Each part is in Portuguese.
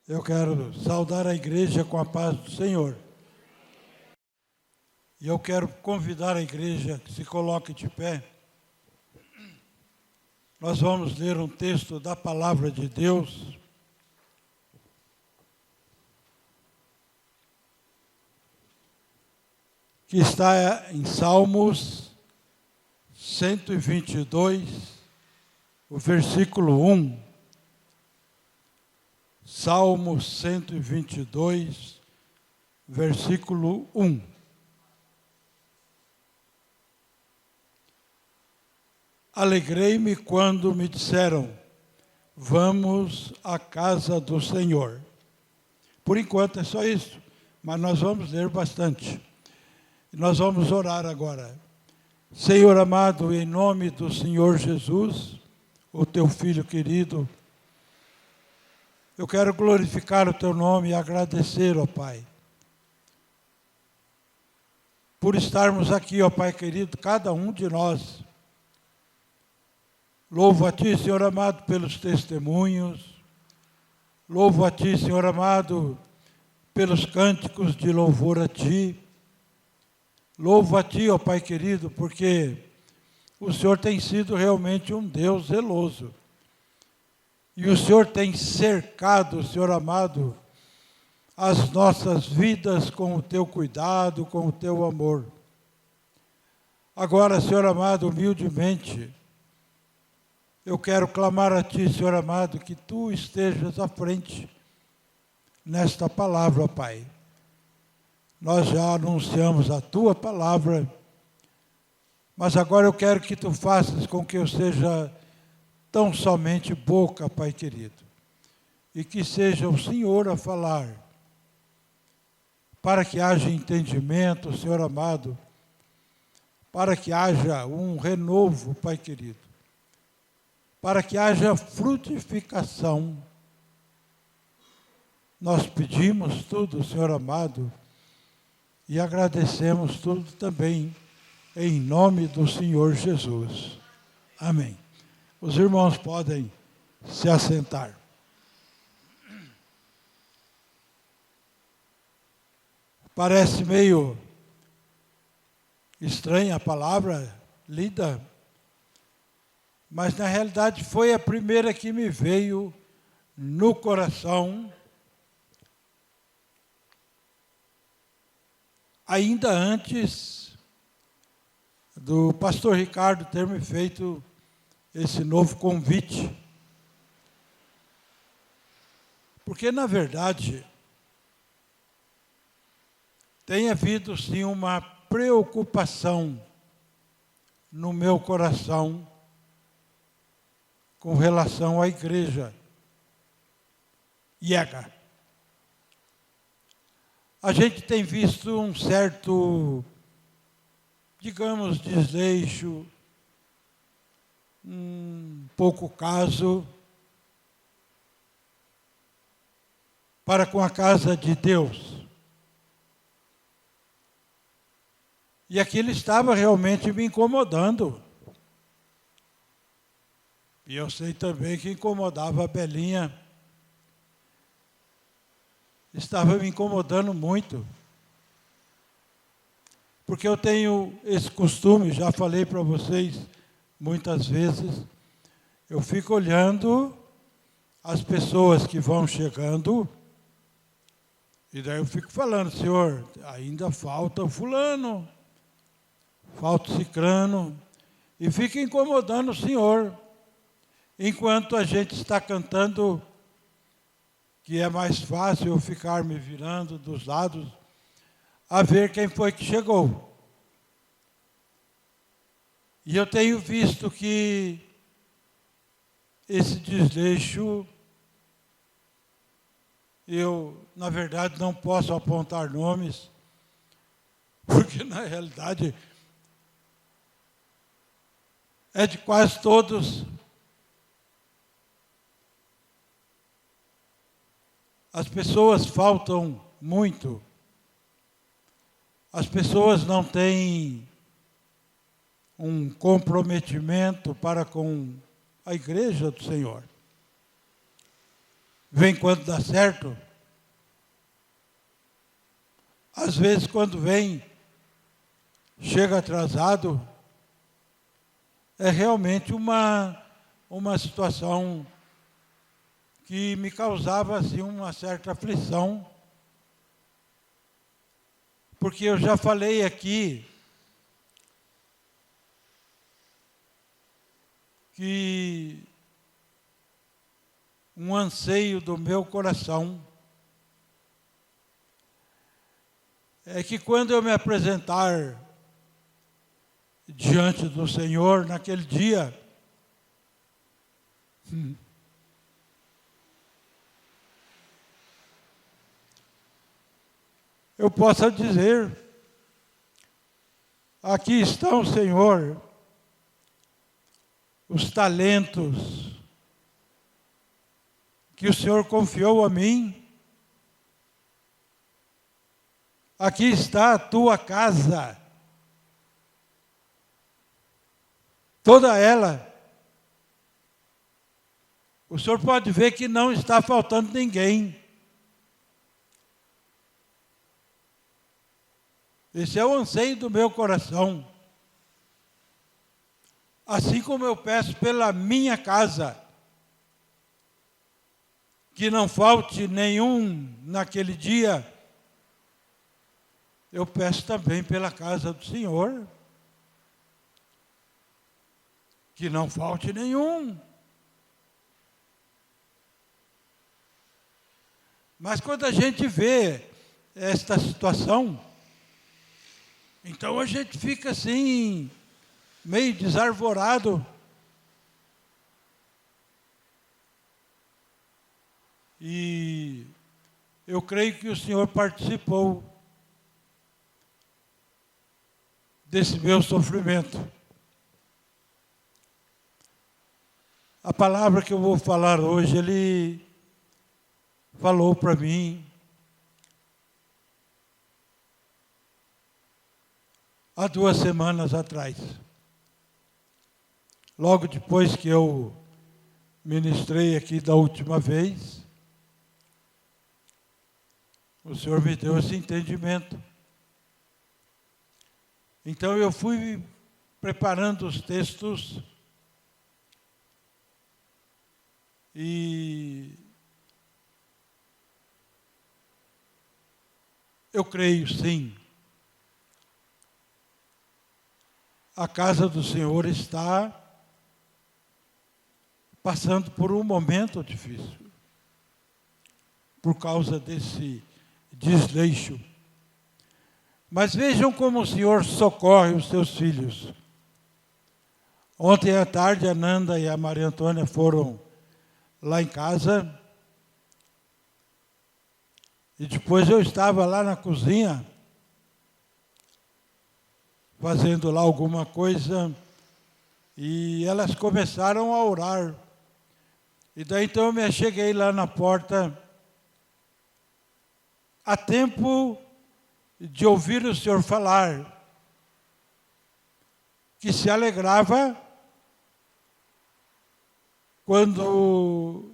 Eu quero saudar a igreja com a paz do Senhor. E eu quero convidar a igreja que se coloque de pé. Nós vamos ler um texto da Palavra de Deus. Que está em Salmos 122, o versículo 1. Salmos 122, versículo 1. Alegrei-me quando me disseram, vamos à casa do Senhor. Por enquanto é só isso, mas nós vamos ler bastante. Nós vamos orar agora. Senhor amado, em nome do Senhor Jesus, o teu Filho querido, eu quero glorificar o teu nome e agradecer, ó Pai, por estarmos aqui, ó Pai querido, cada um de nós. Louvo a Ti, Senhor amado, pelos testemunhos. Louvo a Ti, Senhor amado, pelos cânticos de louvor a Ti. Louvo a Ti, ó Pai querido, porque o Senhor tem sido realmente um Deus zeloso. E o Senhor tem cercado, Senhor amado, as nossas vidas com o Teu cuidado, com o Teu amor. Agora, Senhor amado, humildemente, eu quero clamar a Ti, Senhor amado, que Tu estejas à frente nesta palavra, Pai. Nós já anunciamos a Tua palavra, mas agora eu quero que Tu faças com que eu seja tão somente boca, Pai querido, e que seja o Senhor a falar, para que haja entendimento, Senhor amado, para que haja um renovo, Pai querido, para que haja frutificação. Nós pedimos tudo, Senhor amado, e agradecemos tudo também, em nome do Senhor Jesus. Amém. Os irmãos podem se assentar. Parece meio estranha a palavra lida, mas na realidade foi a primeira que me veio no coração, ainda antes do pastor Ricardo ter me feito esse novo convite. Porque, na verdade, tem havido, sim, uma preocupação no meu coração com relação à igreja IEGA. A gente tem visto um certo, digamos, desleixo, um pouco caso para com a casa de Deus. E aquilo estava realmente me incomodando. E eu sei também que incomodava a Belinha. Estava me incomodando muito. Porque eu tenho esse costume, já falei para vocês muitas vezes, eu fico olhando as pessoas que vão chegando, e daí eu fico falando, Senhor, ainda falta o fulano, falta o cicrano, e fica incomodando o Senhor, enquanto a gente está cantando, que é mais fácil eu ficar me virando dos lados, a ver quem foi que chegou. E eu tenho visto que esse desleixo, eu, na verdade, não posso apontar nomes, porque, na realidade, é de quase todos. As pessoas faltam muito. As pessoas não têm um comprometimento para com a igreja do Senhor. vem quando dá certo. Às vezes, quando vem, chega atrasado. É realmente uma situação que me causava assim, uma certa aflição. Porque eu já falei aqui que um anseio do meu coração é que quando eu me apresentar diante do Senhor naquele dia, eu possa dizer: aqui estão, Senhor, os talentos que o Senhor confiou a mim. Aqui está a tua casa, toda ela. O Senhor pode ver que não está faltando ninguém. Esse é o anseio do meu coração. Assim como eu peço pela minha casa, que não falte nenhum naquele dia, eu peço também pela casa do Senhor, que não falte nenhum. Mas quando a gente vê esta situação, então a gente fica assim, meio desarvorado. E eu creio que o Senhor participou desse meu sofrimento. A palavra que eu vou falar hoje, Ele falou para mim há 2 semanas atrás. Logo depois que eu ministrei aqui da última vez, o Senhor me deu esse entendimento. Então eu fui preparando os textos e eu creio sim. A casa do Senhor está passando por um momento difícil, por causa desse desleixo. Mas vejam como o Senhor socorre os seus filhos. Ontem à tarde, a Nanda e a Maria Antônia foram lá em casa, e depois eu estava lá na cozinha, fazendo lá alguma coisa, e elas começaram a orar. E daí então eu me acheguei lá na porta, a tempo de ouvir o Senhor falar, que se alegrava quando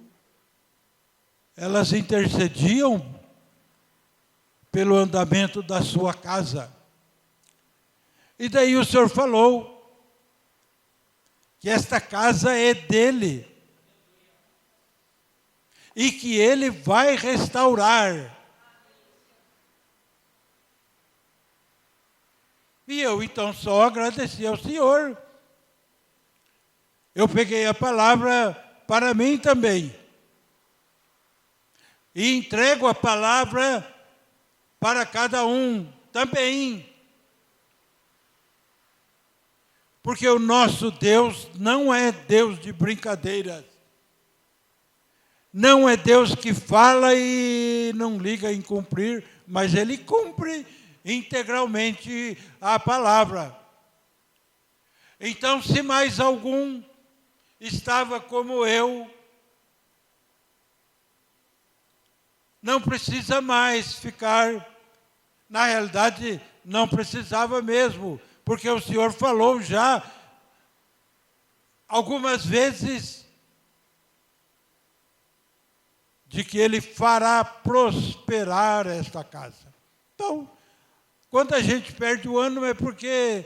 elas intercediam pelo andamento da sua casa. E daí o Senhor falou que esta casa é dele e que ele vai restaurar. E eu então só agradeci ao Senhor. Eu peguei a palavra para mim também. E entrego a palavra para cada um também. Porque o nosso Deus não é Deus de brincadeiras. Não é Deus que fala e não liga em cumprir, mas Ele cumpre integralmente a palavra. Então, se mais algum estava como eu, não precisa mais ficar. Na realidade, não precisava mesmo, porque o Senhor falou já algumas vezes de que Ele fará prosperar esta casa. Então, quando a gente perde o ânimo é porque,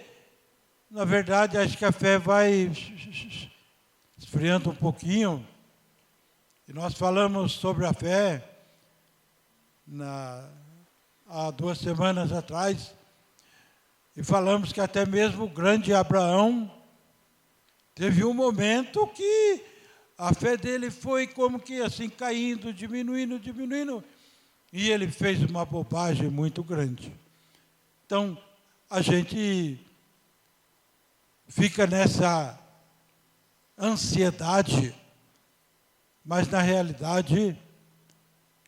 na verdade, acho que a fé vai esfriando um pouquinho. E nós falamos sobre a fé há 2 semanas atrás, e falamos que até mesmo o grande Abraão teve um momento que a fé dele foi como que assim caindo, diminuindo, e ele fez uma bobagem muito grande. Então, a gente fica nessa ansiedade, mas na realidade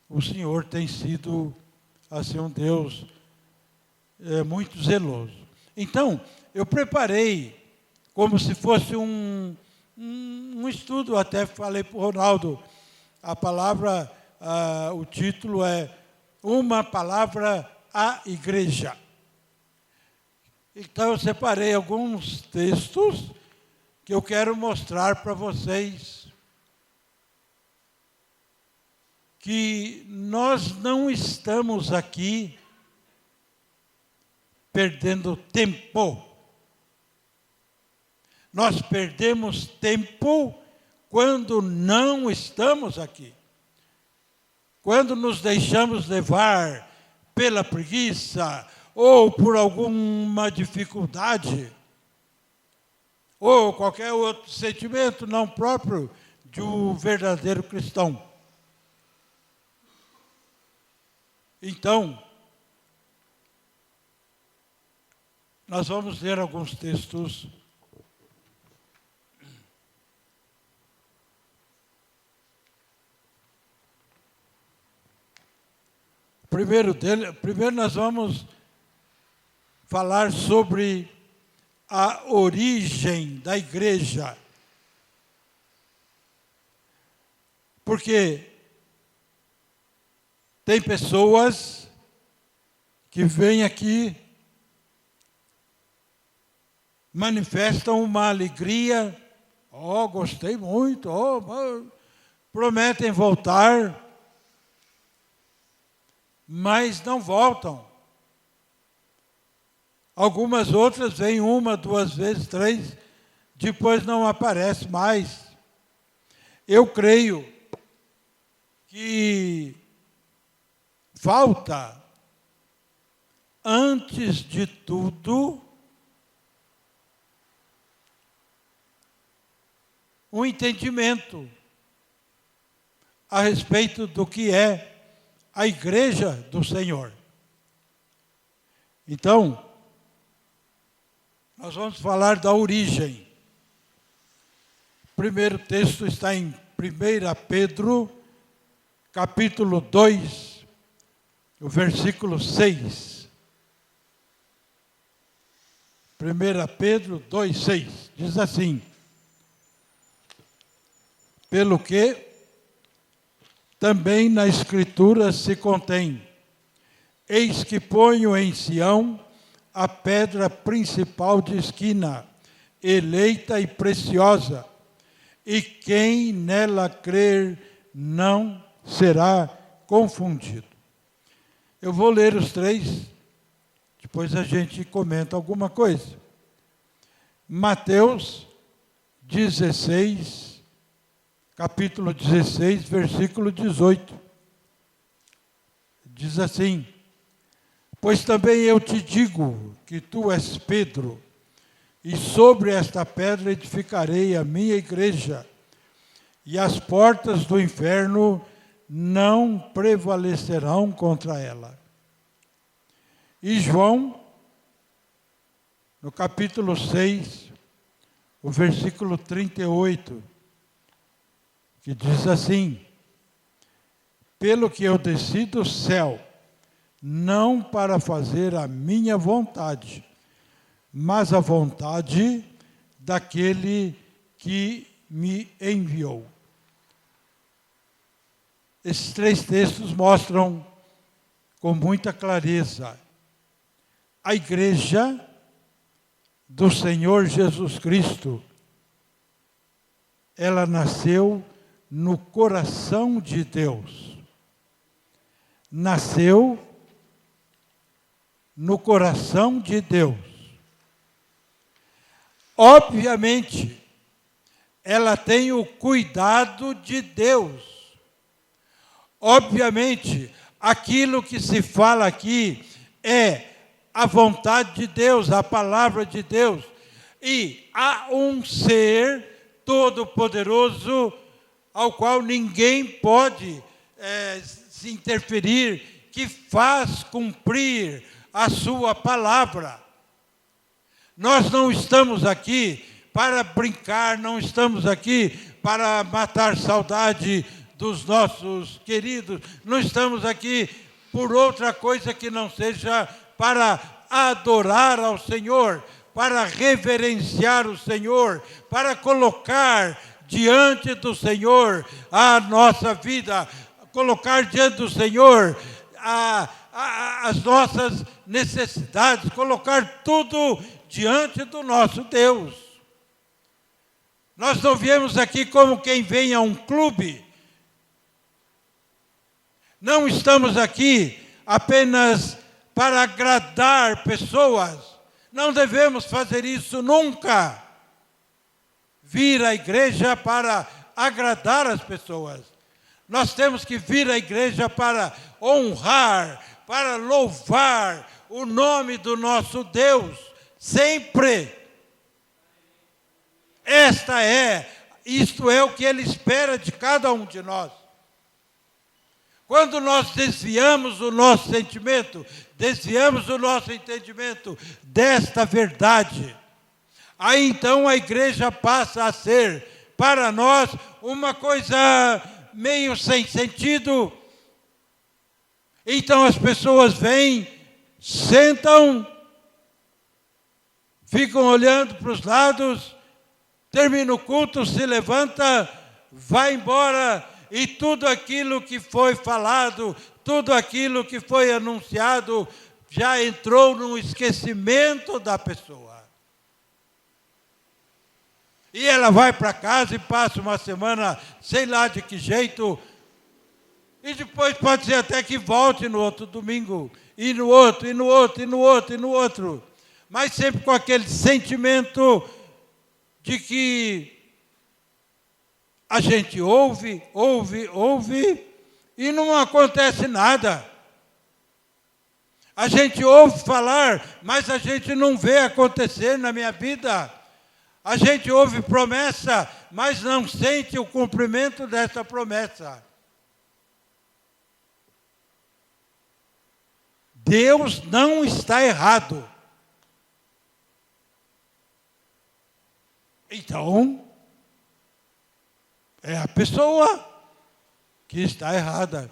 o Senhor tem sido assim um Deus muito zeloso. Então, eu preparei como se fosse um estudo, até falei para o Ronaldo, a palavra, o título é Uma Palavra à Igreja. Então, eu separei alguns textos que eu quero mostrar para vocês que nós não estamos aqui perdendo tempo. Nós perdemos tempo quando não estamos aqui. Quando nos deixamos levar pela preguiça, ou por alguma dificuldade, ou qualquer outro sentimento não próprio de um verdadeiro cristão. Então, nós vamos ler alguns textos. Primeiro nós vamos falar sobre a origem da igreja. Porque tem pessoas que vêm aqui, manifestam uma alegria, gostei muito, prometem voltar, mas não voltam. Algumas outras vêm 1, 2 vezes, 3, depois não aparece mais. Eu creio que falta, antes de tudo, um entendimento a respeito do que é a igreja do Senhor. Então, nós vamos falar da origem. O primeiro texto está em 1 Pedro, capítulo 2, o versículo 6. 1 Pedro 2, 6. Diz assim: pelo que também na Escritura se contém: eis que ponho em Sião a pedra principal de esquina, eleita e preciosa, e quem nela crer não será confundido. Eu vou ler os 3, depois a gente comenta alguma coisa. Mateus 16, capítulo 16, versículo 18. Diz assim: pois também eu te digo que tu és Pedro, e sobre esta pedra edificarei a minha igreja, e as portas do inferno não prevalecerão contra ela. E João, no capítulo 6, o versículo 38, que diz assim: pelo que eu desci do céu, não para fazer a minha vontade, mas a vontade daquele que me enviou. Esses 3 textos mostram com muita clareza a igreja do Senhor Jesus Cristo. Ela nasceu no coração de Deus. nasceu no coração de Deus. Obviamente, ela tem o cuidado de Deus. Obviamente, aquilo que se fala aqui é a vontade de Deus, a palavra de Deus. E há um ser todo-poderoso ao qual ninguém pode se interferir, que faz cumprir a sua palavra. Nós não estamos aqui para brincar, não estamos aqui para matar saudade dos nossos queridos, não estamos aqui por outra coisa que não seja para adorar ao Senhor, para reverenciar o Senhor, para colocar diante do Senhor a nossa vida, colocar diante do Senhor as nossas necessidades, colocar tudo diante do nosso Deus. Nós não viemos aqui como quem vem a um clube. Não estamos aqui apenas para agradar pessoas. Não devemos fazer isso nunca. Vir à igreja para agradar as pessoas. Nós temos que vir à igreja para honrar, para louvar o nome do nosso Deus, sempre. Isto é o que Ele espera de cada um de nós. Quando nós desviamos o nosso sentimento, desviamos o nosso entendimento desta verdade, aí então a igreja passa a ser, para nós, uma coisa meio sem sentido. Então as pessoas vêm, sentam, ficam olhando para os lados, termina o culto, se levanta, vai embora, e tudo aquilo que foi falado, tudo aquilo que foi anunciado, já entrou no esquecimento da pessoa. E ela vai para casa e passa uma semana, sei lá de que jeito, e depois pode ser até que volte no outro domingo, e no outro, e no outro, e no outro, e no outro. Mas sempre com aquele sentimento de que a gente ouve, e não acontece nada. A gente ouve falar, mas a gente não vê acontecer na minha vida. A gente ouve promessa, mas não sente o cumprimento dessa promessa. Deus não está errado. Então, é a pessoa que está errada.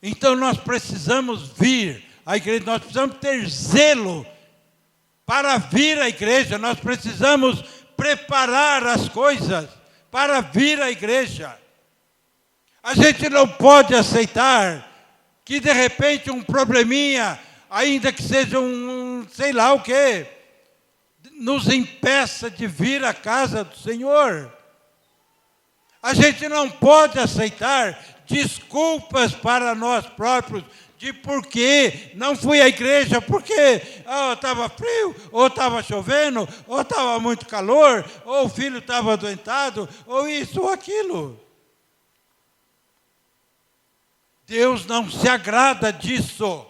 Então nós precisamos vir à igreja, nós precisamos ter zelo para vir à igreja, nós precisamos preparar as coisas para vir à igreja. A gente não pode aceitar que de repente um probleminha, ainda que seja sei lá o quê, nos impeça de vir à casa do Senhor. A gente não pode aceitar desculpas para nós próprios de por que não fui à igreja, porque estava frio, ou estava chovendo, ou estava muito calor, ou o filho estava adoentado, ou isso ou aquilo. Deus não se agrada disso.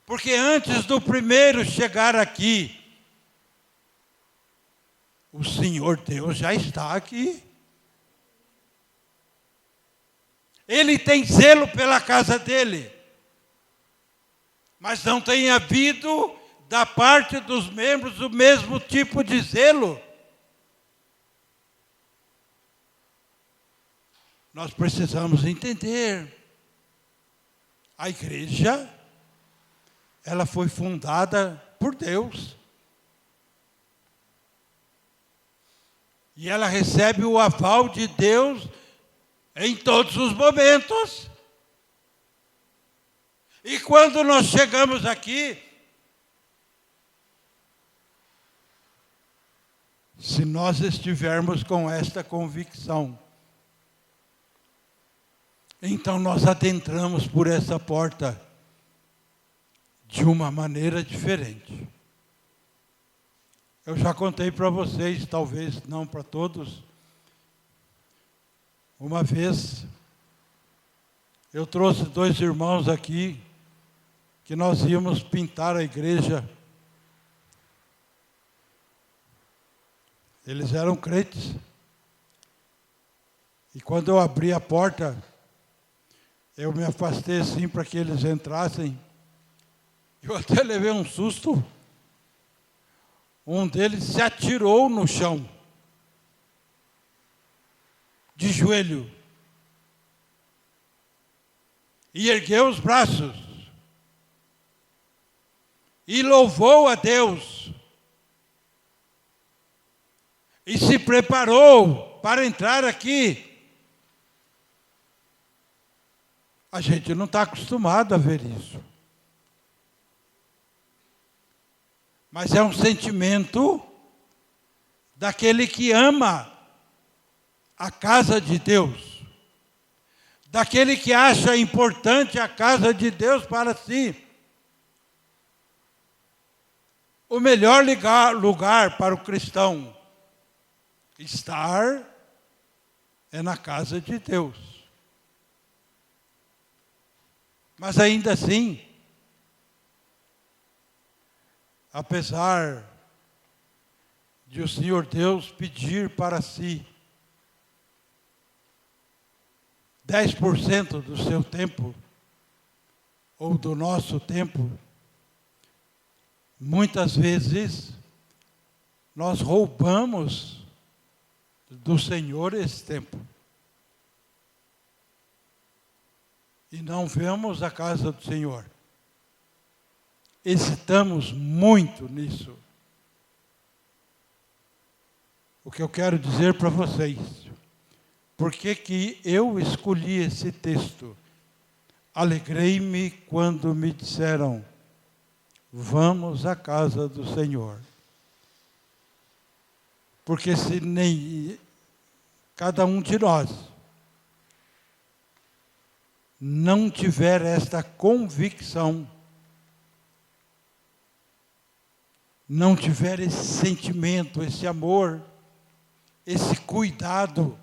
Porque antes do primeiro chegar aqui, o Senhor Deus já está aqui. Ele tem zelo pela casa dele. Mas não tem havido da parte dos membros o mesmo tipo de zelo. Nós precisamos entender. A igreja, ela foi fundada por Deus. E ela recebe o aval de Deus em todos os momentos. E quando nós chegamos aqui, se nós estivermos com esta convicção, Então nós adentramos por essa porta de uma maneira diferente. Eu já contei para vocês, talvez não para todos. Uma vez, eu trouxe 2 irmãos aqui, que nós íamos pintar a igreja. Eles eram crentes. E quando eu abri a porta, eu me afastei assim para que eles entrassem. Eu até levei um susto. Um deles se atirou no chão, de joelho, e ergueu os braços, e louvou a Deus, e se preparou para entrar aqui. A gente não está acostumado a ver isso. Mas é um sentimento daquele que ama a casa de Deus, daquele que acha importante a casa de Deus para si. O melhor lugar para o cristão estar é na casa de Deus. Mas ainda assim, apesar de o Senhor Deus pedir para si 10% do seu tempo, ou do nosso tempo, muitas vezes nós roubamos do Senhor esse tempo. E não vemos a casa do Senhor. Hesitamos muito nisso. O que eu quero dizer para vocês, por que eu escolhi esse texto? Alegrei-me quando me disseram, vamos à casa do Senhor. Porque se nem cada um de nós não tiver esta convicção, não tiver esse sentimento, esse amor, esse cuidado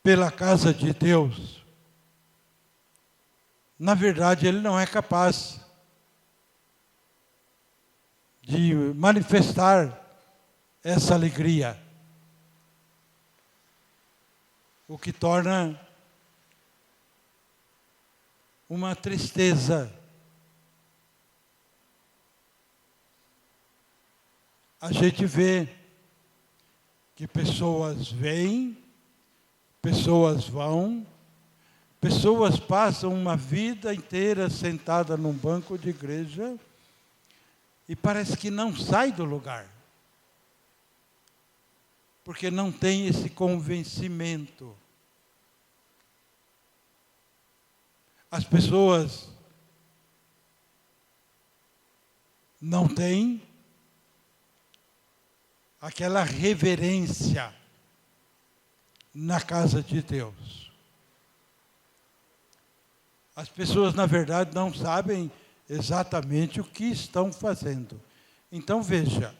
pela casa de Deus, na verdade ele não é capaz de manifestar essa alegria, o que torna uma tristeza. A gente vê que pessoas vêm, pessoas vão, pessoas passam uma vida inteira sentada num banco de igreja e parece que não sai do lugar, porque não tem esse convencimento. As pessoas não têm aquela reverência na casa de Deus. As pessoas, na verdade, não sabem exatamente o que estão fazendo. Então, veja,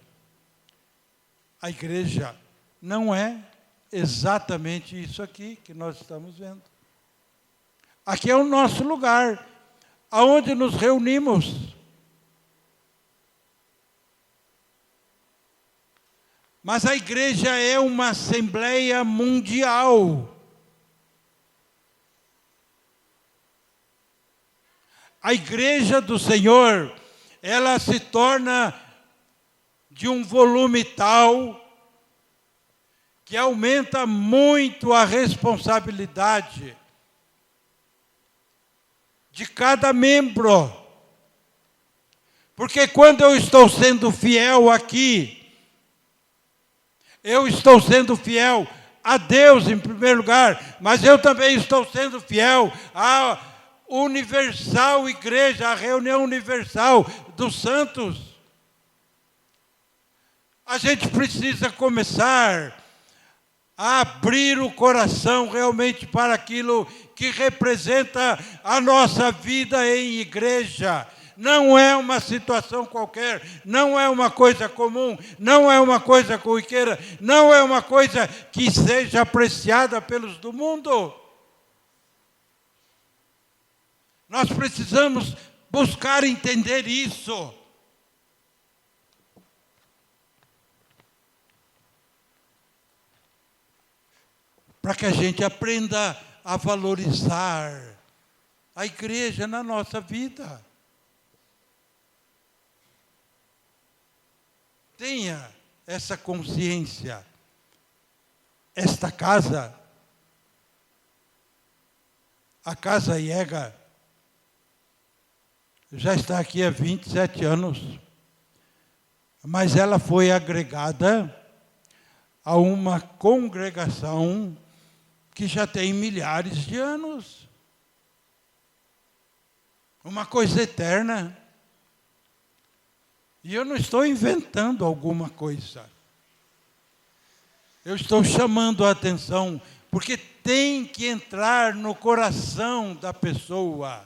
a igreja não é exatamente isso aqui que nós estamos vendo. Aqui é o nosso lugar, aonde nos reunimos. Mas a igreja é uma assembleia mundial. A igreja do Senhor, ela se torna de um volume tal que aumenta muito a responsabilidade de cada membro. Porque quando eu estou sendo fiel aqui, eu estou sendo fiel a Deus em primeiro lugar, mas eu também estou sendo fiel à universal igreja, à reunião universal dos santos. A gente precisa começar a abrir o coração realmente para aquilo que representa a nossa vida em igreja. Não é uma situação qualquer, não é uma coisa comum, não é uma coisa corriqueira, não é uma coisa que seja apreciada pelos do mundo. Nós precisamos buscar entender isso. Para que a gente aprenda a valorizar a igreja na nossa vida. Tenha essa consciência. Esta casa, a Casa IEGA, já está aqui há 27 anos, mas ela foi agregada a uma congregação que já tem milhares de anos. Uma coisa eterna. E eu não estou inventando alguma coisa. Eu estou chamando a atenção, porque tem que entrar no coração da pessoa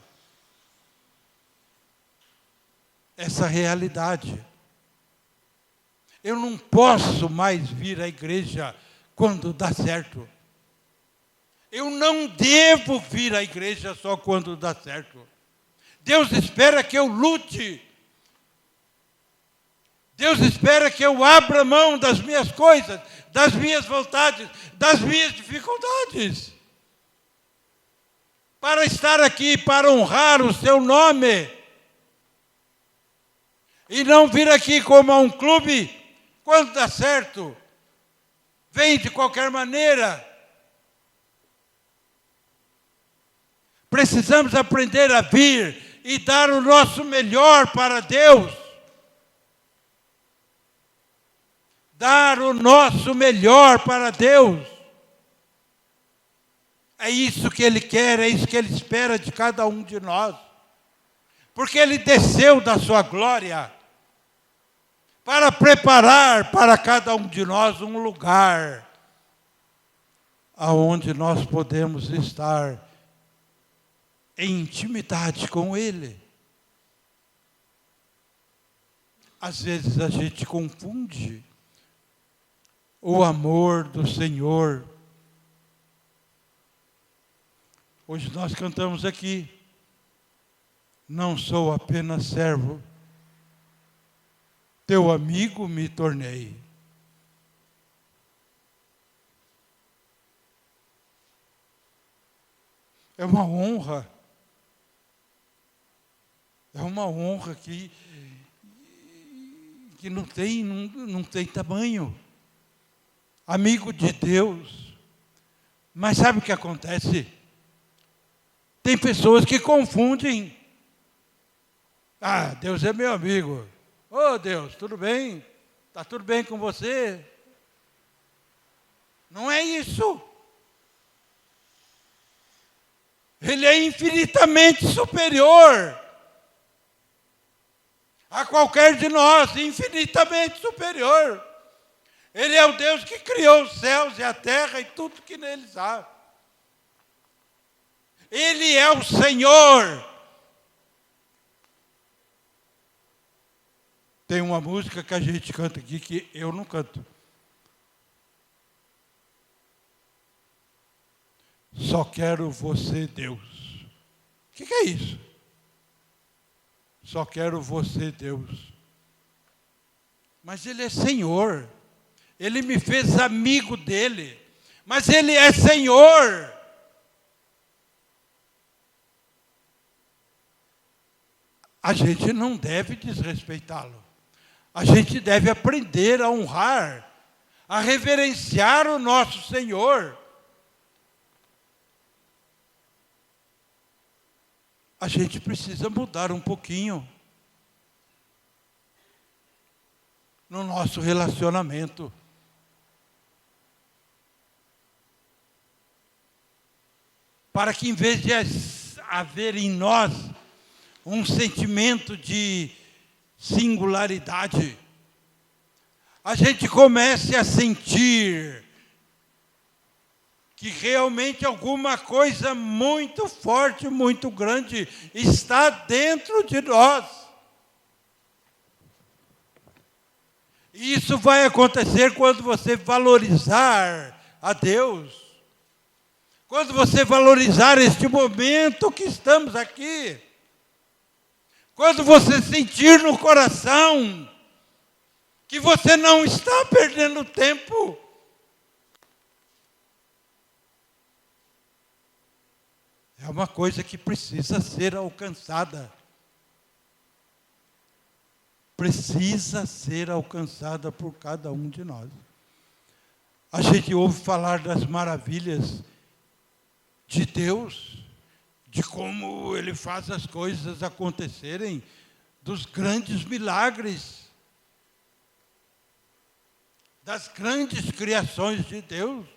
essa realidade. Eu não posso mais vir à igreja quando dá certo. Eu não devo vir à igreja só quando dá certo. Deus espera que eu lute. Deus espera que eu abra mão das minhas coisas, das minhas vontades, das minhas dificuldades. Para estar aqui, para honrar o seu nome. E não vir aqui como a um clube, quando dá certo. Vem de qualquer maneira. Precisamos aprender a vir e dar o nosso melhor para Deus. Dar o nosso melhor para Deus. É isso que Ele quer, é isso que Ele espera de cada um de nós. Porque Ele desceu da sua glória para preparar para cada um de nós um lugar aonde nós podemos estar em intimidade com Ele. Às vezes a gente confunde o amor do Senhor. Hoje nós cantamos aqui, não sou apenas servo, teu amigo me tornei. É uma honra. É uma honra que não tem tamanho. Amigo de Deus. Mas sabe o que acontece? Tem pessoas que confundem. Ah, Deus é meu amigo. Ô Deus, tudo bem? Está tudo bem com você? Não é isso. Ele é infinitamente superior a qualquer de nós, infinitamente superior. Ele é o Deus que criou os céus e a terra e tudo que neles há. Ele é o Senhor. Tem uma música que a gente canta aqui que eu não canto. Só quero você, Deus. O que é isso? Só quero você, Deus. Mas Ele é Senhor. Ele me fez amigo dele. Mas Ele é Senhor. A gente não deve desrespeitá-lo. A gente deve aprender a honrar, a reverenciar o nosso Senhor. A gente precisa mudar um pouquinho no nosso relacionamento. Para que, em vez de haver em nós um sentimento de singularidade, a gente comece a sentir que realmente alguma coisa muito forte, muito grande está dentro de nós. E isso vai acontecer quando você valorizar a Deus. Quando você valorizar este momento que estamos aqui. Quando você sentir no coração que você não está perdendo tempo. É uma coisa que precisa ser alcançada. Precisa ser alcançada por cada um de nós. A gente ouve falar das maravilhas de Deus, de como Ele faz as coisas acontecerem, dos grandes milagres, das grandes criações de Deus.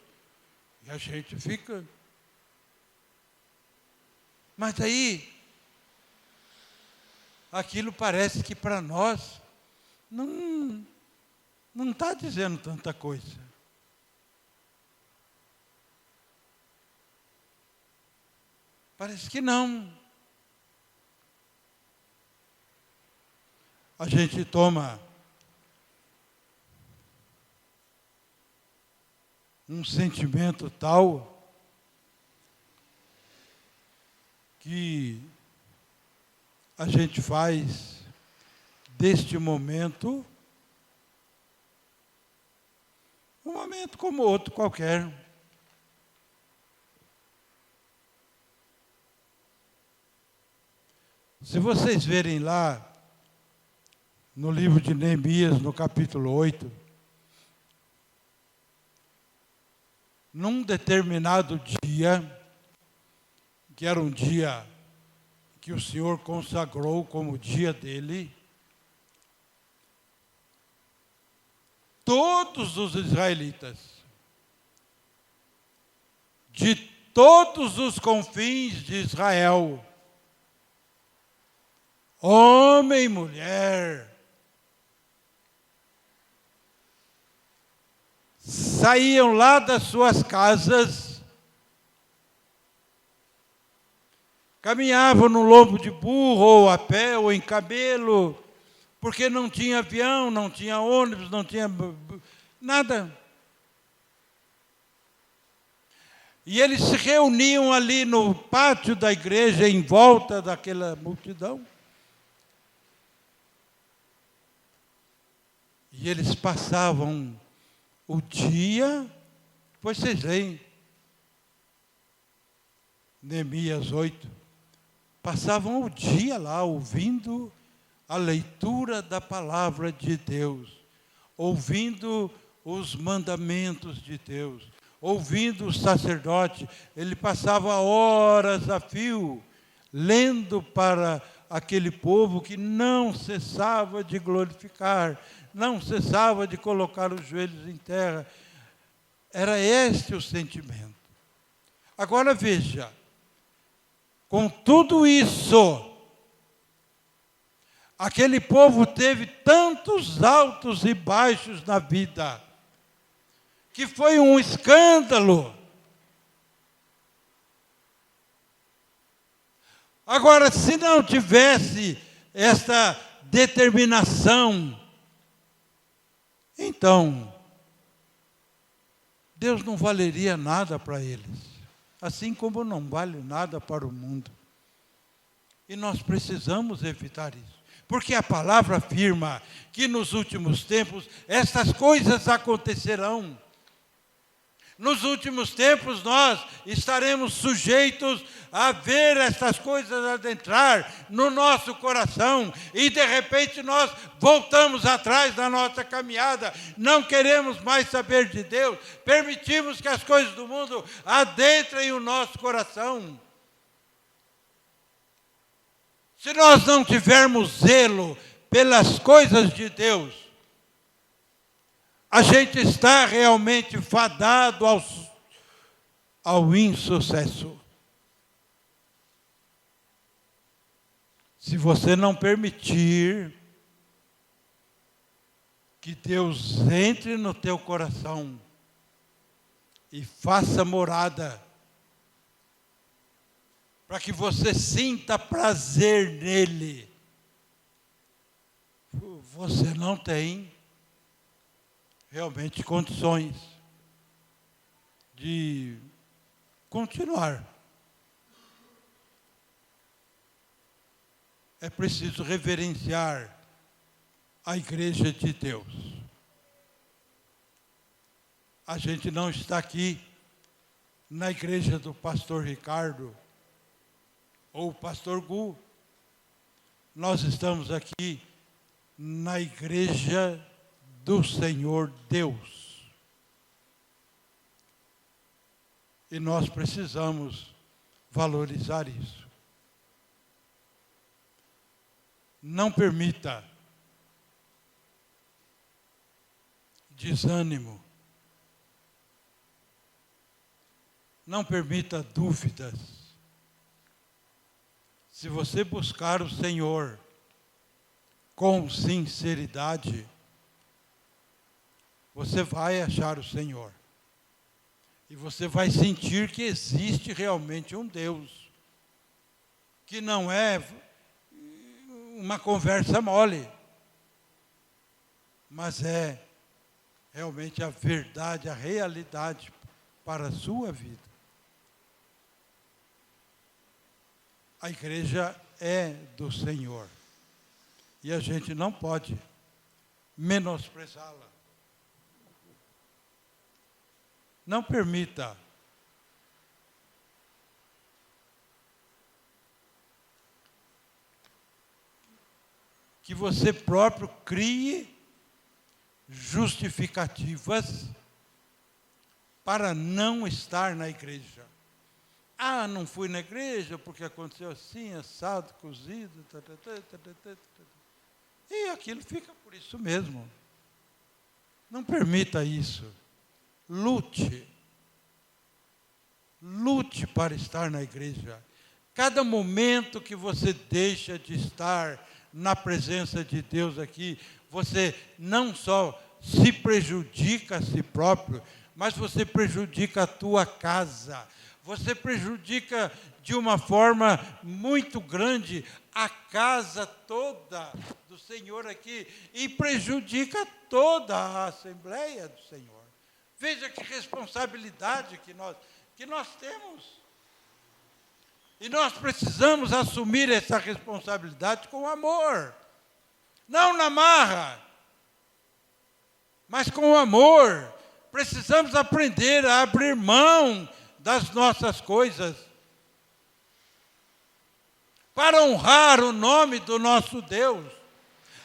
E a gente fica... Mas aí, aquilo parece que para nós não está dizendo tanta coisa. Parece que não. A gente toma um sentimento tal que a gente faz deste momento um momento como outro qualquer. Se vocês verem lá no livro de Neemias, no capítulo 8, num determinado dia, que era um dia que o Senhor consagrou como dia dele, todos os israelitas, de todos os confins de Israel, homem e mulher, saíam lá das suas casas, caminhavam no lombo de burro, ou a pé, ou em camelo, porque não tinha avião, não tinha ônibus, não tinha nada. E eles se reuniam ali no pátio da igreja, em volta daquela multidão. E eles passavam o dia, depois vocês leem, Neemias 8, passavam o dia lá ouvindo a leitura da palavra de Deus, ouvindo os mandamentos de Deus, ouvindo o sacerdote. Ele passava horas a fio, lendo para aquele povo que não cessava de glorificar, não cessava de colocar os joelhos em terra. Era este o sentimento. Agora veja, com tudo isso, aquele povo teve tantos altos e baixos na vida, que foi um escândalo. Agora, se não tivesse essa determinação, então, Deus não valeria nada para eles, assim como não vale nada para o mundo. E nós precisamos evitar isso, porque a palavra afirma que nos últimos tempos essas coisas acontecerão. Nos últimos tempos nós estaremos sujeitos a ver essas coisas adentrar no nosso coração e de repente nós voltamos atrás da nossa caminhada, não queremos mais saber de Deus, permitimos que as coisas do mundo adentrem o nosso coração. Se nós não tivermos zelo pelas coisas de Deus, a gente está realmente fadado ao insucesso. Se você não permitir que Deus entre no teu coração e faça morada, para que você sinta prazer nele. Você não tem realmente condições de continuar. É preciso reverenciar a Igreja de Deus. A gente não está aqui na igreja do pastor Ricardo ou pastor Gu. Nós estamos aqui na igreja do Senhor Deus. E nós precisamos valorizar isso. Não permita desânimo. Não permita dúvidas. Se você buscar o Senhor com sinceridade, você vai achar o Senhor. E você vai sentir que existe realmente um Deus, que não é uma conversa mole, mas é realmente a verdade, a realidade para a sua vida. A igreja é do Senhor. E a gente não pode menosprezá-la. Não permita que você próprio crie justificativas para não estar na igreja. Ah, não fui na igreja porque aconteceu assim, assado, cozido, e aquilo fica por isso mesmo. Não permita isso. Lute. Lute para estar na igreja. Cada momento que você deixa de estar na presença de Deus aqui, você não só se prejudica a si próprio, mas você prejudica a tua casa. Você prejudica de uma forma muito grande a casa toda do Senhor aqui e prejudica toda a Assembleia do Senhor. Veja que responsabilidade que nós temos. E nós precisamos assumir essa responsabilidade com amor. Não na marra, mas com amor. Precisamos aprender a abrir mão das nossas coisas para honrar o nome do nosso Deus,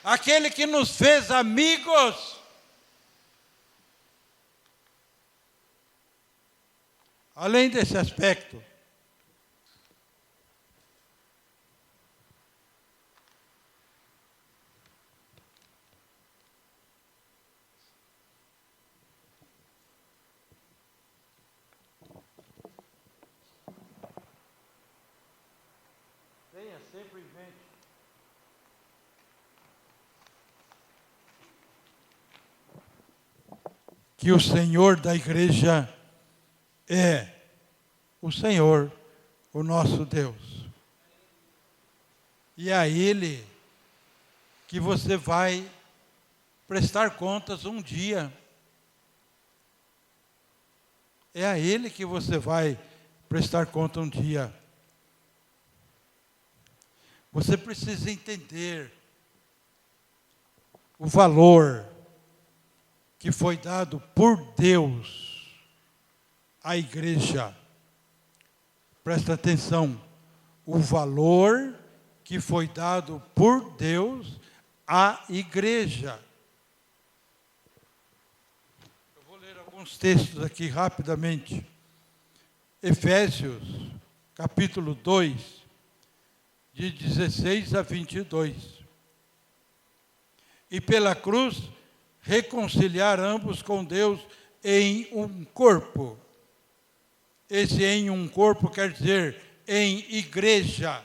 aquele que nos fez amigos. Além desse aspecto, tenha sempre em mente que o Senhor da igreja é o Senhor, o nosso Deus. E é a Ele que você vai prestar contas um dia. É a Ele que você vai prestar conta um dia. Você precisa entender o valor que foi dado por Deus à igreja. Presta atenção, o valor que foi dado por Deus à igreja. Eu vou ler alguns textos aqui rapidamente. Efésios, capítulo 2, de 16 a 22. E pela cruz, reconciliar ambos com Deus em um corpo. Esse em um corpo quer dizer em igreja.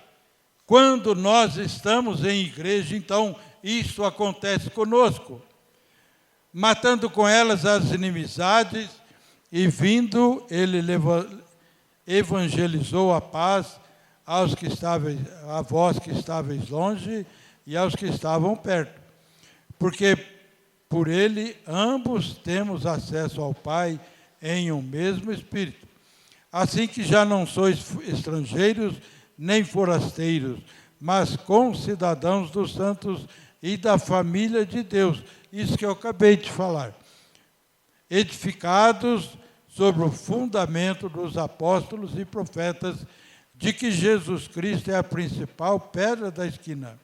Quando nós estamos em igreja, então isso acontece conosco. Matando com elas as inimizades E vindo, ele evangelizou a paz a vós que estáveis longe e aos que estavam perto. Porque por ele ambos temos acesso ao Pai em um mesmo Espírito. Assim que já não sois estrangeiros nem forasteiros, mas concidadãos dos santos e da família de Deus. Isso que eu acabei de falar. Edificados sobre o fundamento dos apóstolos e profetas, de que Jesus Cristo é a principal pedra da esquina,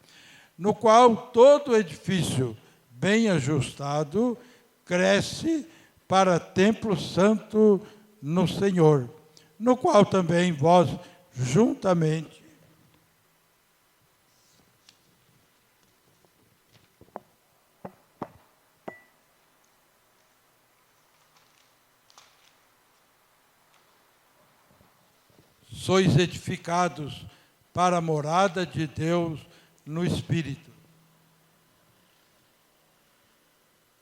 no qual todo edifício bem ajustado cresce para templo santo no Senhor, no qual também vós juntamente sois edificados para a morada de Deus no Espírito.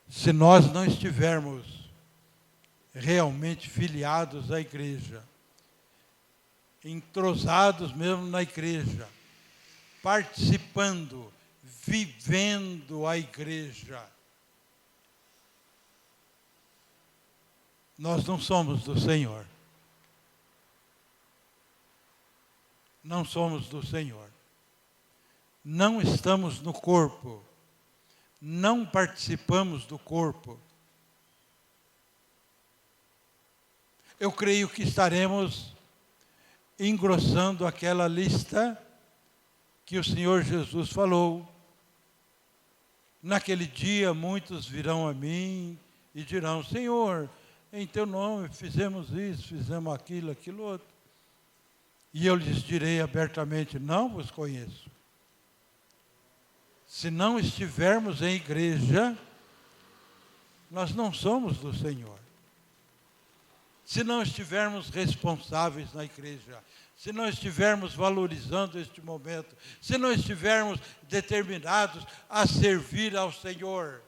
Se nós não estivermos realmente filiados à igreja, entrosados mesmo na igreja, participando, vivendo a igreja, nós não somos do Senhor. Não somos do Senhor. Não estamos no corpo. Não participamos do corpo. Eu creio que estaremos engrossando aquela lista que o Senhor Jesus falou. Naquele dia muitos virão a mim e dirão: Senhor, em teu nome fizemos isso, fizemos aquilo, aquilo outro. E eu lhes direi abertamente: não vos conheço. Se não estivermos em igreja, nós não somos do Senhor. Se não estivermos responsáveis na igreja, se não estivermos valorizando este momento, se não estivermos determinados a servir ao Senhor,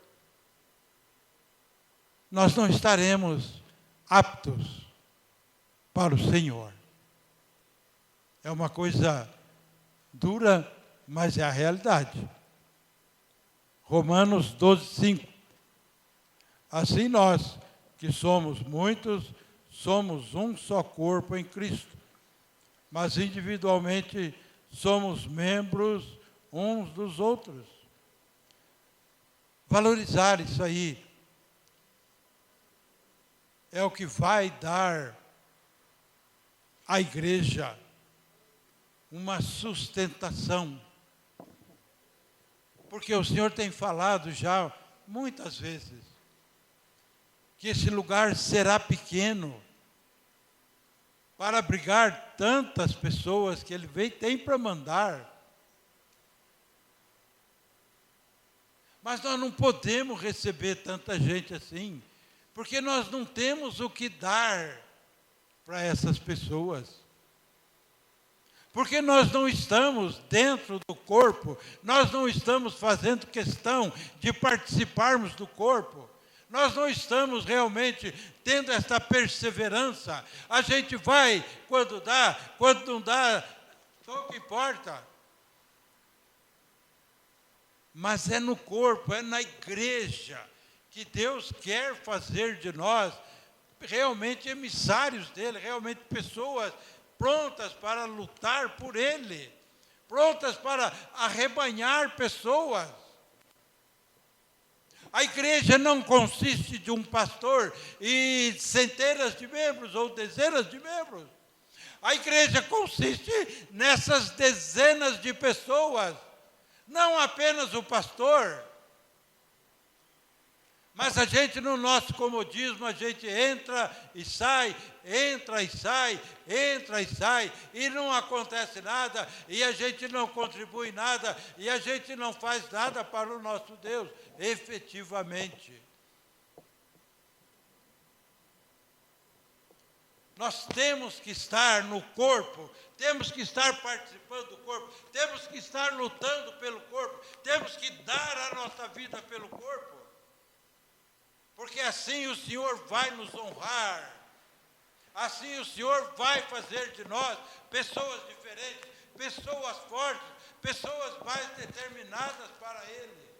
nós não estaremos aptos para o Senhor. É uma coisa dura, mas é a realidade. Romanos 12, 5. Assim nós, que somos muitos, somos um só corpo em Cristo, mas individualmente somos membros uns dos outros. Valorizar isso aí é o que vai dar à igreja uma sustentação. Porque o Senhor tem falado já muitas vezes que esse lugar será pequeno para abrigar tantas pessoas que Ele tem para mandar. Mas nós não podemos receber tanta gente assim, porque nós não temos o que dar para essas pessoas. Porque nós não estamos dentro do corpo, nós não estamos fazendo questão de participarmos do corpo, nós não estamos realmente tendo esta perseverança. A gente vai quando dá, quando não dá, pouco importa. Mas é no corpo, é na igreja que Deus quer fazer de nós realmente emissários dele, realmente pessoas prontas para lutar por Ele, prontas para arrebanhar pessoas. A igreja não consiste de um pastor e centenas de membros ou dezenas de membros. A igreja consiste nessas dezenas de pessoas, não apenas o pastor. Mas a gente, no nosso comodismo, a gente entra e sai, entra e sai, entra e sai, e não acontece nada, e a gente não contribui nada, e a gente não faz nada para o nosso Deus, efetivamente. Nós temos que estar no corpo, temos que estar participando do corpo, temos que estar lutando pelo corpo, temos que dar a nossa vida pelo corpo. Porque assim o Senhor vai nos honrar, Assim o Senhor vai fazer de nós pessoas diferentes, pessoas fortes, pessoas mais determinadas para Ele.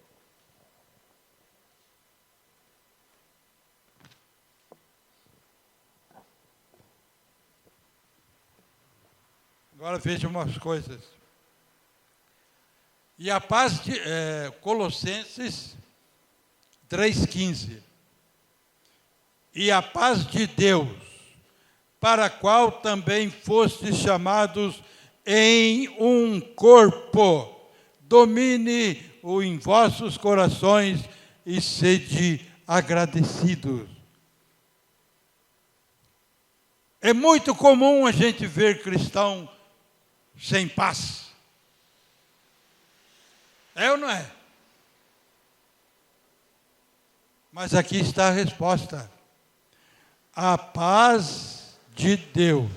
Agora veja umas coisas. E a paz de Colossenses 3,15. E a paz de Deus, para a qual também fostes chamados em um corpo, domine em vossos corações e sede agradecidos. É muito comum a gente ver cristão sem paz. É ou não é? Mas aqui está a resposta. A paz de Deus,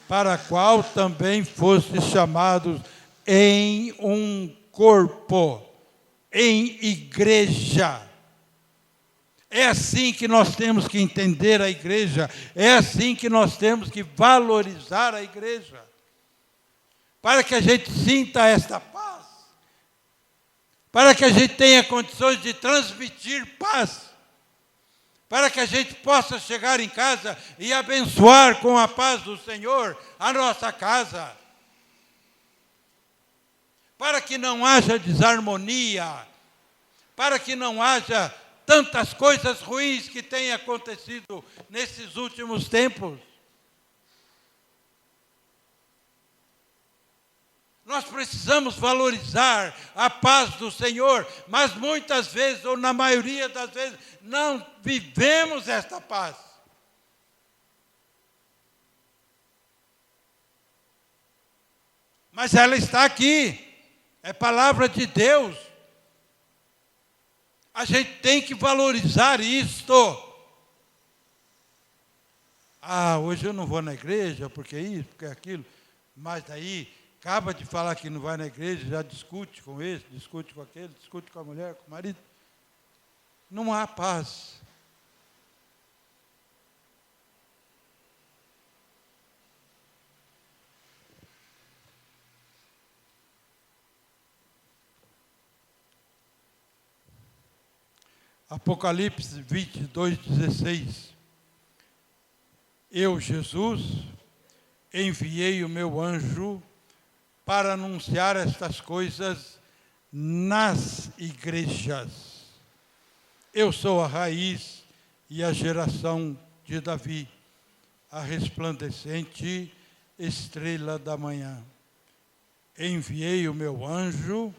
para a qual também fostes chamados em um corpo, em igreja. É assim que nós temos que entender a igreja, é assim que nós temos que valorizar a igreja. Para que a gente sinta esta paz, para que a gente tenha condições de transmitir paz, para que a gente possa chegar em casa e abençoar com a paz do Senhor a nossa casa, para que não haja desarmonia, para que não haja tantas coisas ruins que têm acontecido nesses últimos tempos. Nós precisamos valorizar a paz do Senhor, mas muitas vezes, ou na maioria das vezes, não vivemos esta paz. Mas ela está aqui, é palavra de Deus. A gente tem que valorizar isto. Hoje eu não vou na igreja, porque isso, porque aquilo, mas daí acaba de falar que não vai na igreja, já discute com esse, discute com aquele, discute com a mulher, com o marido. Não há paz. Apocalipse 22:16. Eu, Jesus, enviei o meu anjo para anunciar estas coisas nas igrejas. Eu sou a raiz e a geração de Davi, a resplandecente estrela da manhã. Enviei o meu anjo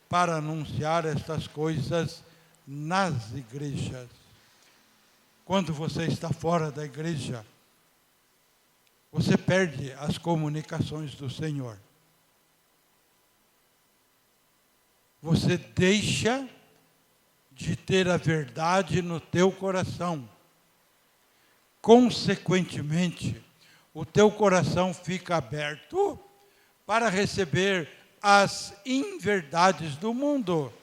para anunciar estas coisas nas igrejas. Quando você está fora da igreja, você perde as comunicações do Senhor. Você deixa de ter a verdade no teu coração. Consequentemente, o teu coração fica aberto para receber as inverdades do mundo.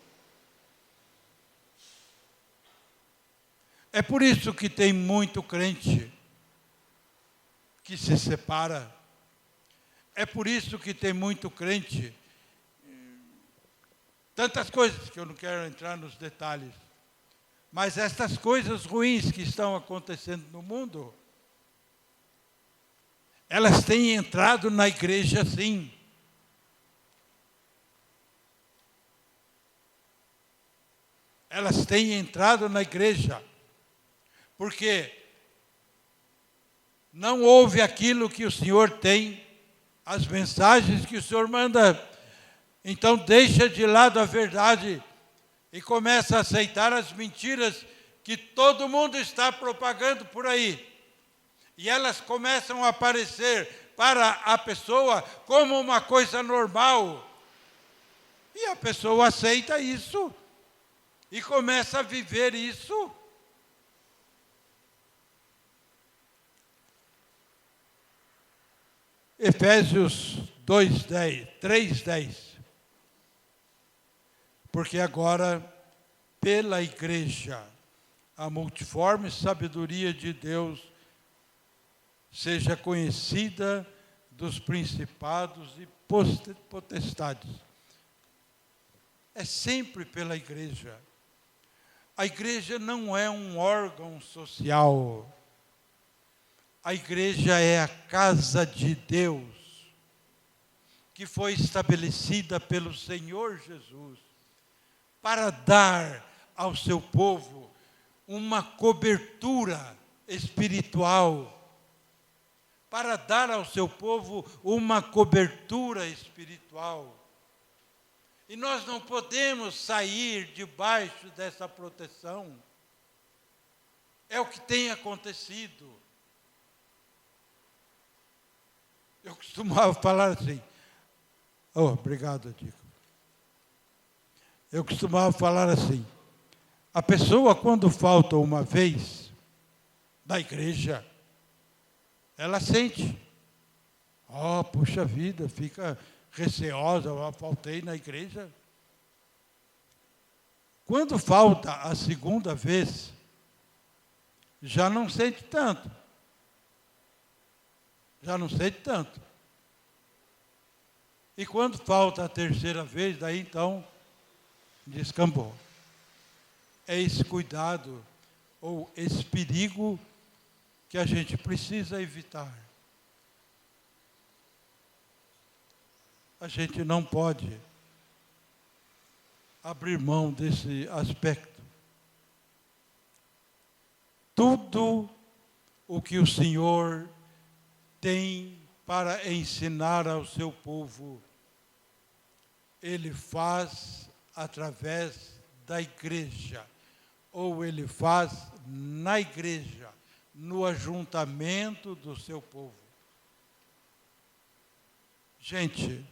É por isso que tem muito crente que se separa. É por isso que tem muito crente, tantas coisas que eu não quero entrar nos detalhes, mas estas coisas ruins que estão acontecendo no mundo, elas têm entrado na igreja sim. Elas têm entrado na igreja, porque não ouve aquilo que o Senhor tem, as mensagens que o Senhor manda. Então deixa de lado a verdade e começa a aceitar as mentiras que todo mundo está propagando por aí. E elas começam a aparecer para a pessoa como uma coisa normal. E a pessoa aceita isso e começa a viver isso. Efésios 3:10. Porque agora, pela igreja, a multiforme sabedoria de Deus seja conhecida dos principados e potestades. É sempre pela igreja. A igreja não é um órgão social. A igreja é a casa de Deus, que foi estabelecida pelo Senhor Jesus para dar ao seu povo uma cobertura espiritual, para dar ao seu povo uma cobertura espiritual. E nós não podemos sair debaixo dessa proteção. É o que tem acontecido. Eu costumava falar assim, obrigado, Dico. Eu costumava falar assim, a pessoa quando falta uma vez da igreja, ela sente, puxa vida, fica receosa, faltei na igreja. Quando falta a segunda vez, já não sente tanto. Já não sente tanto. E quando falta a terceira vez, daí então descambou. É esse cuidado ou esse perigo que a gente precisa evitar. A gente não pode abrir mão desse aspecto. Tudo o que o Senhor tem para ensinar ao seu povo, Ele faz através da igreja, ou Ele faz na igreja, no ajuntamento do seu povo. Gente,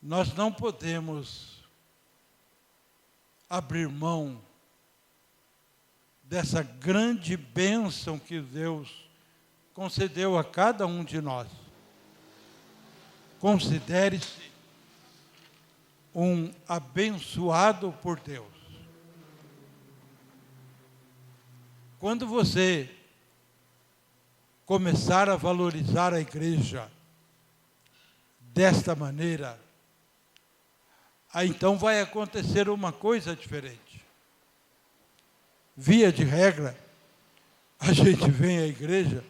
nós não podemos abrir mão dessa grande bênção que Deus concedeu a cada um de nós. Considere-se um abençoado por Deus. Quando você começar a valorizar a igreja desta maneira, aí então vai acontecer uma coisa diferente. Via de regra, a gente vem à igreja,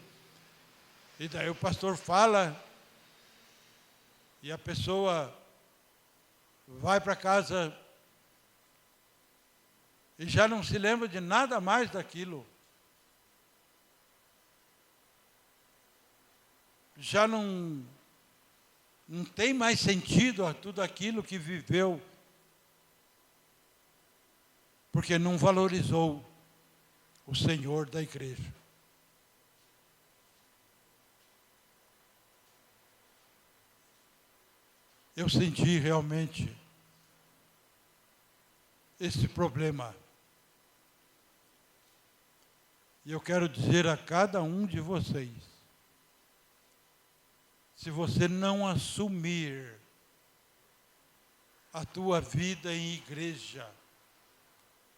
e daí o pastor fala, e a pessoa vai para casa e já não se lembra de nada mais daquilo. Já não tem mais sentido a tudo aquilo que viveu, porque não valorizou o Senhor da igreja. Eu senti realmente esse problema. E eu quero dizer a cada um de vocês, se você não assumir a tua vida em igreja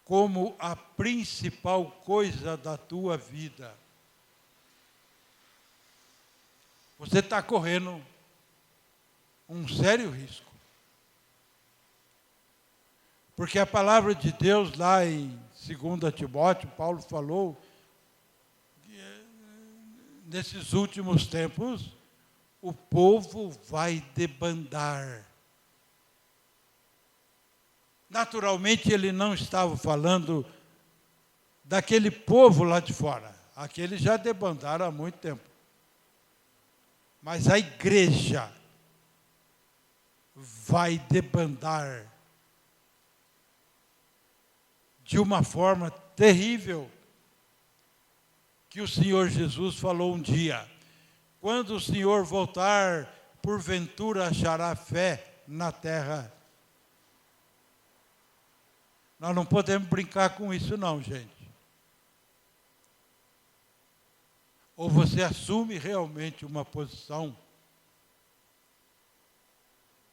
como a principal coisa da tua vida, você está correndo um sério risco. Porque a palavra de Deus lá em 2 Timóteo, Paulo falou que nesses últimos tempos o povo vai debandar. Naturalmente ele não estava falando daquele povo lá de fora. Aqueles já debandaram há muito tempo. Mas a igreja vai debandar de uma forma terrível, que o Senhor Jesus falou um dia: quando o Senhor voltar, porventura achará fé na terra. Nós não podemos brincar com isso não, gente. Ou você assume realmente uma posição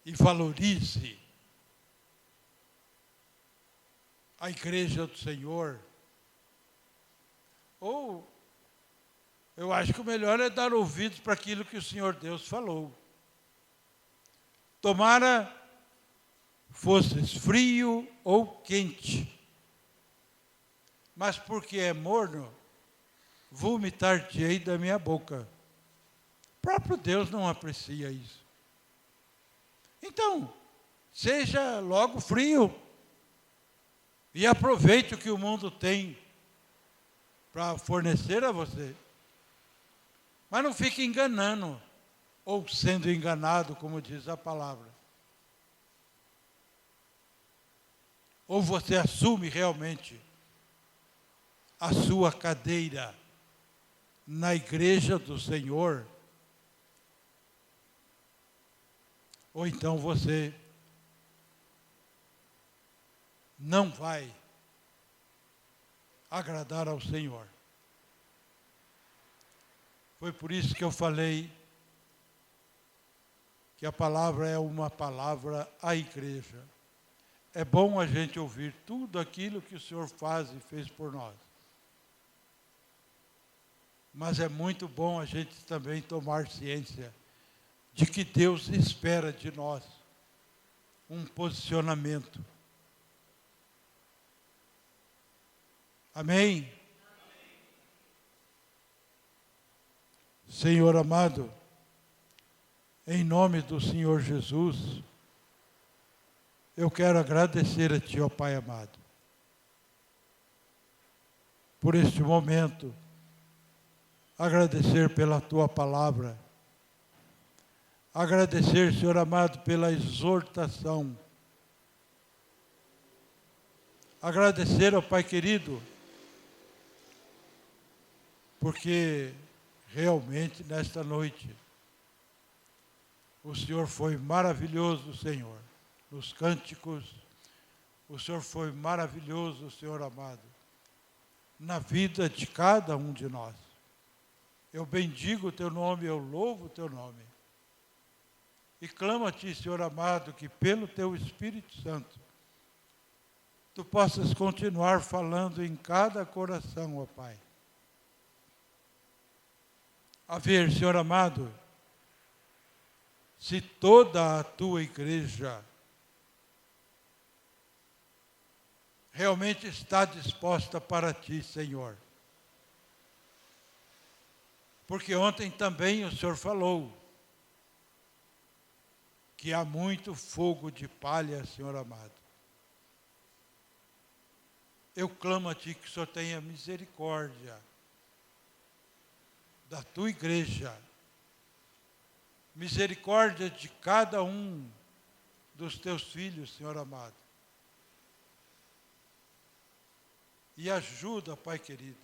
e valorize a igreja do Senhor, ou Eu acho que o melhor é dar ouvidos para aquilo que o Senhor Deus falou. Tomara fosses frio ou quente, mas porque é morno, vomitar-te-ei da minha boca. O próprio Deus não aprecia isso. Então, seja logo frio e aproveite o que o mundo tem para fornecer a você. Mas não fique enganando, ou sendo enganado, como diz a palavra. Ou você assume realmente a sua cadeira na igreja do Senhor, ou então você não vai agradar ao Senhor. Foi por isso que eu falei que a palavra é uma palavra à igreja. É bom a gente ouvir tudo aquilo que o Senhor faz e fez por nós. Mas é muito bom a gente também tomar ciência de que Deus espera de nós um posicionamento. Amém? Senhor amado, em nome do Senhor Jesus, eu quero agradecer a Ti, ó Pai amado, por este momento, agradecer pela Tua palavra, agradecer, Senhor amado, pela exortação, agradecer ao Pai querido, porque realmente nesta noite o Senhor foi maravilhoso, Senhor, nos cânticos, o Senhor foi maravilhoso, Senhor amado, na vida de cada um de nós. Eu bendigo o Teu nome, eu louvo o Teu nome. E clamo a Ti, Senhor amado, que pelo Teu Espírito Santo, Tu possas continuar falando em cada coração, ó Pai. A ver, Senhor amado, se toda a Tua igreja realmente está disposta para Ti, Senhor. Porque ontem também o Senhor falou que há muito fogo de palha, Senhor amado. Eu clamo a Ti que o Senhor tenha misericórdia da Tua igreja, misericórdia de cada um dos Teus filhos, Senhor amado. E ajuda, Pai querido,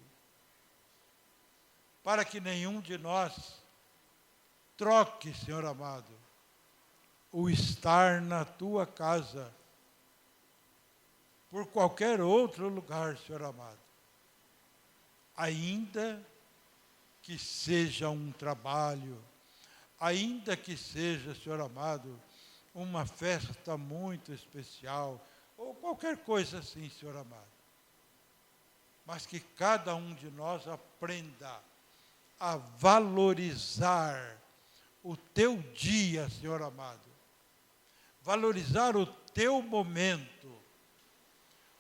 para que nenhum de nós troque, Senhor amado, o estar na Tua casa por qualquer outro lugar, Senhor amado. Ainda que seja um trabalho, ainda que seja, Senhor amado, uma festa muito especial, ou qualquer coisa assim, Senhor amado. Mas que cada um de nós aprenda a valorizar o Teu dia, Senhor amado. Valorizar o Teu momento.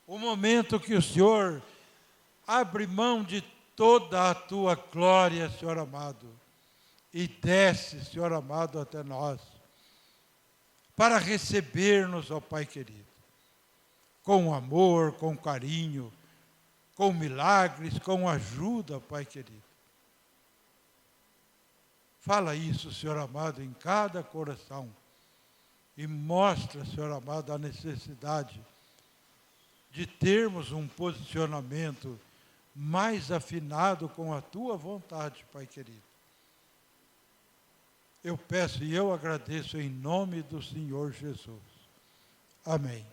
O momento que o Senhor abre mão de toda a Tua glória, Senhor amado, e desce, Senhor amado, até nós, para receber-nos, ó Pai querido, com amor, com carinho, com milagres, com ajuda, Pai querido. Fala isso, Senhor amado, em cada coração e mostra, Senhor amado, a necessidade de termos um posicionamento mais afinado com a Tua vontade, Pai querido. Eu peço e eu agradeço em nome do Senhor Jesus. Amém.